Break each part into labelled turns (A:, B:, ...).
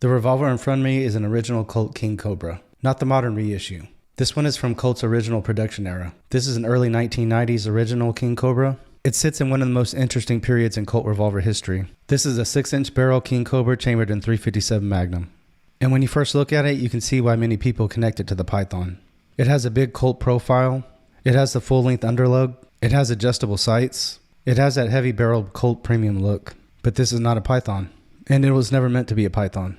A: The revolver in front of me is an original Colt King Cobra, not the modern reissue. This one is from Colt's original production era. This is an early 1990s original King Cobra. It sits in one of the most interesting periods in Colt revolver history. This is a 6-inch barrel King Cobra chambered in .357 Magnum. And when you first look at it, you can see why many people connect it to the Python. It has a big Colt profile. It has the full-length underlug. It has adjustable sights. It has that heavy-barreled Colt premium look. But this is not a Python. And it was never meant to be a Python.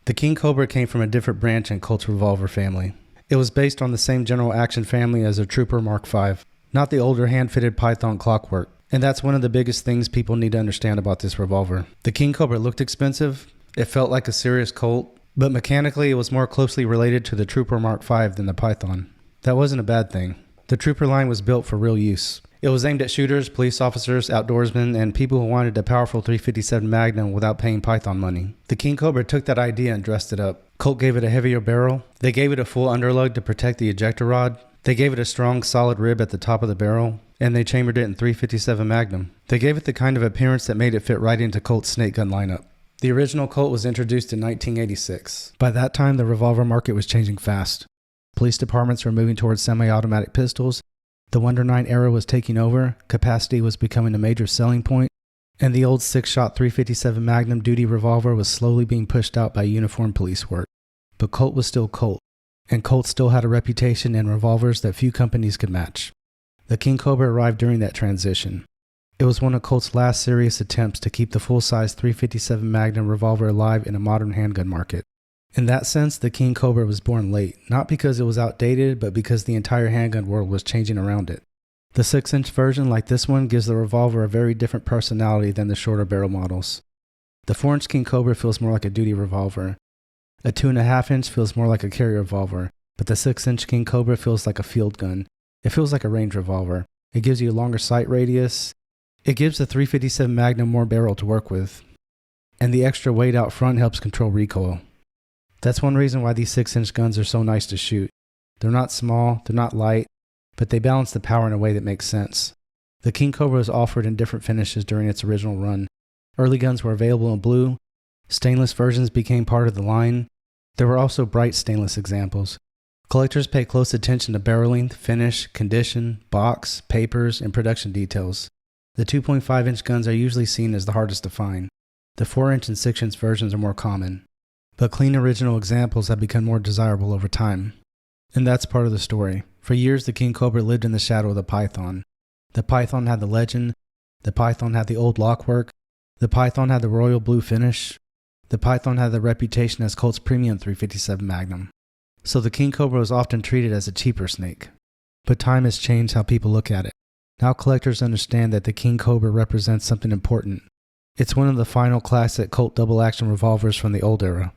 A: The King Cobra came from a different branch in Colt's revolver family. It was based on the same general action family as a Trooper Mark V, not the older hand-fitted Python clockwork. And that's one of the biggest things people need to understand about this revolver. The King Cobra looked expensive. It felt like a serious Colt. But mechanically, it was more closely related to the Trooper Mark V than the Python. That wasn't a bad thing. The Trooper line was built for real use. It was aimed at shooters, police officers, outdoorsmen, and people who wanted a powerful .357 Magnum without paying Python money. The King Cobra took that idea and dressed it up. Colt gave it a heavier barrel. They gave it a full underlug to protect the ejector rod. They gave it a strong, solid rib at the top of the barrel, and they chambered it in .357 Magnum. They gave it the kind of appearance that made it fit right into Colt's Snake Gun lineup. The original Colt was introduced in 1986. By that time, the revolver market was changing fast. Police departments were moving towards semi-automatic pistols. The Wonder 9 era was taking over, capacity was becoming a major selling point, and the old 6-shot .357 Magnum duty revolver was slowly being pushed out by uniformed police work. But Colt was still Colt, and Colt still had a reputation in revolvers that few companies could match. The King Cobra arrived during that transition. It was one of Colt's last serious attempts to keep the full-size .357 Magnum revolver alive in a modern handgun market. In that sense, the King Cobra was born late, not because it was outdated, but because the entire handgun world was changing around it. The 6-inch version, like this one, gives the revolver a very different personality than the shorter barrel models. The 4-inch King Cobra feels more like a duty revolver. A 2.5-inch feels more like a carry revolver, but the 6-inch King Cobra feels like a field gun. It feels like a range revolver. It gives you a longer sight radius. It gives the .357 Magnum more barrel to work with. And the extra weight out front helps control recoil. That's one reason why these 6-inch guns are so nice to shoot. They're not small, they're not light, but they balance the power in a way that makes sense. The King Cobra was offered in different finishes during its original run. Early guns were available in blue. Stainless versions became part of the line. There were also bright stainless examples. Collectors pay close attention to barrel length, finish, condition, box, papers, and production details. The 2.5-inch guns are usually seen as the hardest to find. The 4-inch and 6-inch versions are more common. But clean original examples have become more desirable over time. And that's part of the story. For years, the King Cobra lived in the shadow of the Python. The Python had the legend. The Python had the old lockwork. The Python had the royal blue finish. The Python had the reputation as Colt's premium .357 Magnum. So the King Cobra was often treated as a cheaper snake. But time has changed how people look at it. Now collectors understand that the King Cobra represents something important. It's one of the final classic Colt double-action revolvers from the old era.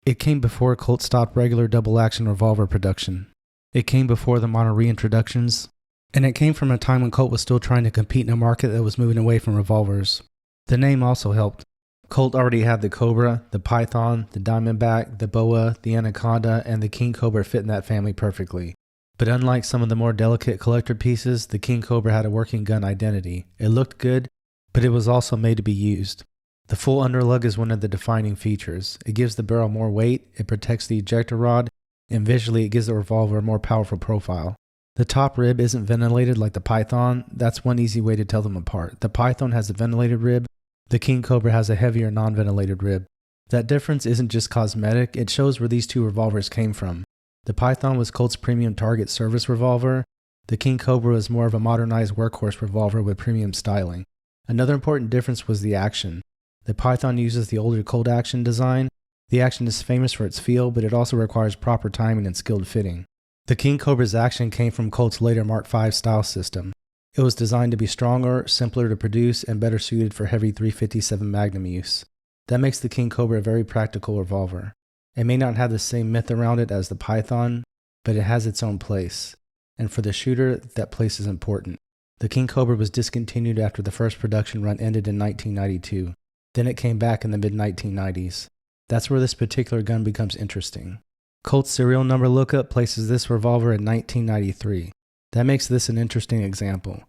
A: It came before Colt stopped regular double-action revolver production. It came before the modern reintroductions. And it came from a time when Colt was still trying to compete in a market that was moving away from revolvers. The name also helped. Colt already had the Cobra, the Python, the Diamondback, the Boa, the Anaconda, and the King Cobra fit in that family perfectly. But unlike some of the more delicate collector pieces, the King Cobra had a working gun identity. It looked good, but it was also made to be used. The full underlug is one of the defining features. It gives the barrel more weight, it protects the ejector rod, and visually it gives the revolver a more powerful profile. The top rib isn't ventilated like the Python. That's one easy way to tell them apart. The Python has a ventilated rib. The King Cobra has a heavier non-ventilated rib. That difference isn't just cosmetic, it shows where these two revolvers came from. The Python was Colt's premium target service revolver. The King Cobra was more of a modernized workhorse revolver with premium styling. Another important difference was the action. The Python uses the older Colt action design. The action is famous for its feel, but it also requires proper timing and skilled fitting. The King Cobra's action came from Colt's later Mark V style system. It was designed to be stronger, simpler to produce, and better suited for heavy .357 Magnum use. That makes the King Cobra a very practical revolver. It may not have the same myth around it as the Python, but it has its own place. And for the shooter, that place is important. The King Cobra was discontinued after the first production run ended in 1992. Then it came back in the mid-1990s. That's where this particular gun becomes interesting. Colt's serial number lookup places this revolver in 1993. That makes this an interesting example.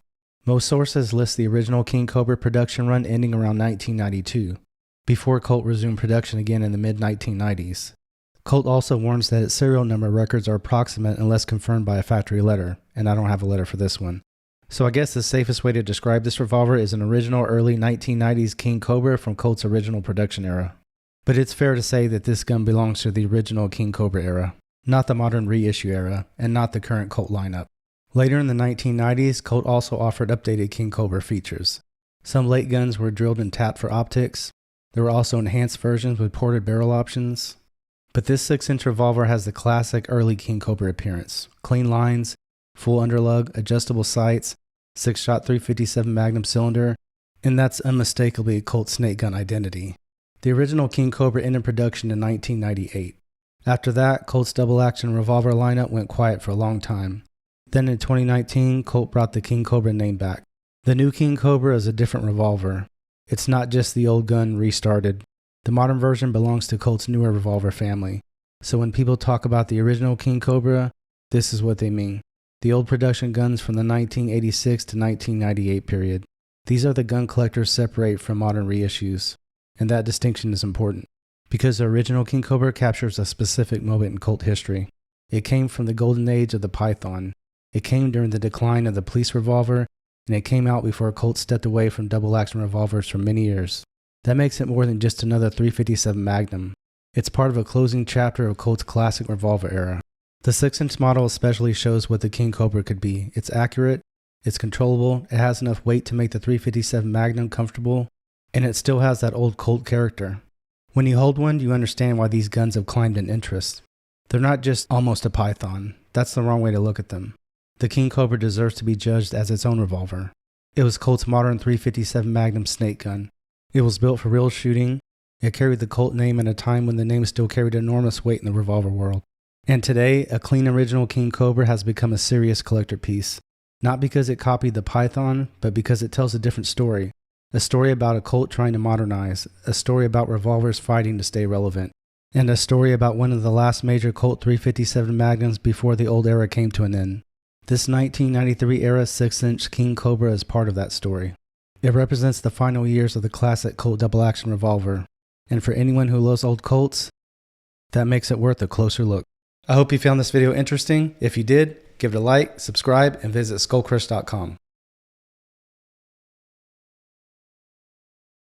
A: Most sources list the original King Cobra production run ending around 1992. before Colt resumed production again in the mid-1990s. Colt also warns that its serial number records are approximate unless confirmed by a factory letter, and I don't have a letter for this one. So I guess the safest way to describe this revolver is an original early 1990s King Cobra from Colt's original production era. But it's fair to say that this gun belongs to the original King Cobra era, not the modern reissue era, and not the current Colt lineup. Later in the 1990s, Colt also offered updated King Cobra features. Some late guns were drilled and tapped for optics. There were also enhanced versions with ported barrel options. But this 6-inch revolver has the classic early King Cobra appearance. Clean lines, full underlug, adjustable sights, 6-shot 357 Magnum cylinder, and that's unmistakably a Colt Snake Gun identity. The original King Cobra ended production in 1998. After that, Colt's double-action revolver lineup went quiet for a long time. Then in 2019, Colt brought the King Cobra name back. The new King Cobra is a different revolver. It's not just the old gun restarted. The modern version belongs to Colt's newer revolver family. So when people talk about the original King Cobra, this is what they mean. The old production guns from the 1986 to 1998 period. These are the gun collectors separate from modern reissues. And that distinction is important, because the original King Cobra captures a specific moment in Colt history. It came from the golden age of the Python. It came during the decline of the police revolver, and it came out before Colt stepped away from double-action revolvers for many years. That makes it more than just another 357 Magnum. It's part of a closing chapter of Colt's classic revolver era. The 6-inch model especially shows what the King Cobra could be. It's accurate, it's controllable, it has enough weight to make the 357 Magnum comfortable, and it still has that old Colt character. When you hold one, you understand why these guns have climbed in interest. They're not just almost a Python. That's the wrong way to look at them. The King Cobra deserves to be judged as its own revolver. It was Colt's modern 357 Magnum snake gun. It was built for real shooting. It carried the Colt name at a time when the name still carried enormous weight in the revolver world. And today, a clean original King Cobra has become a serious collector piece. Not because it copied the Python, but because it tells a different story. A story about a Colt trying to modernize, a story about revolvers fighting to stay relevant, and a story about one of the last major Colt 357 Magnums before the old era came to an end. This 1993 era 6-inch King Cobra is part of that story. It represents the final years of the classic Colt double-action revolver, and for anyone who loves old Colts, that makes it worth a closer look. I hope you found this video interesting. If you did, give it a like, subscribe, and visit skullcrush.com.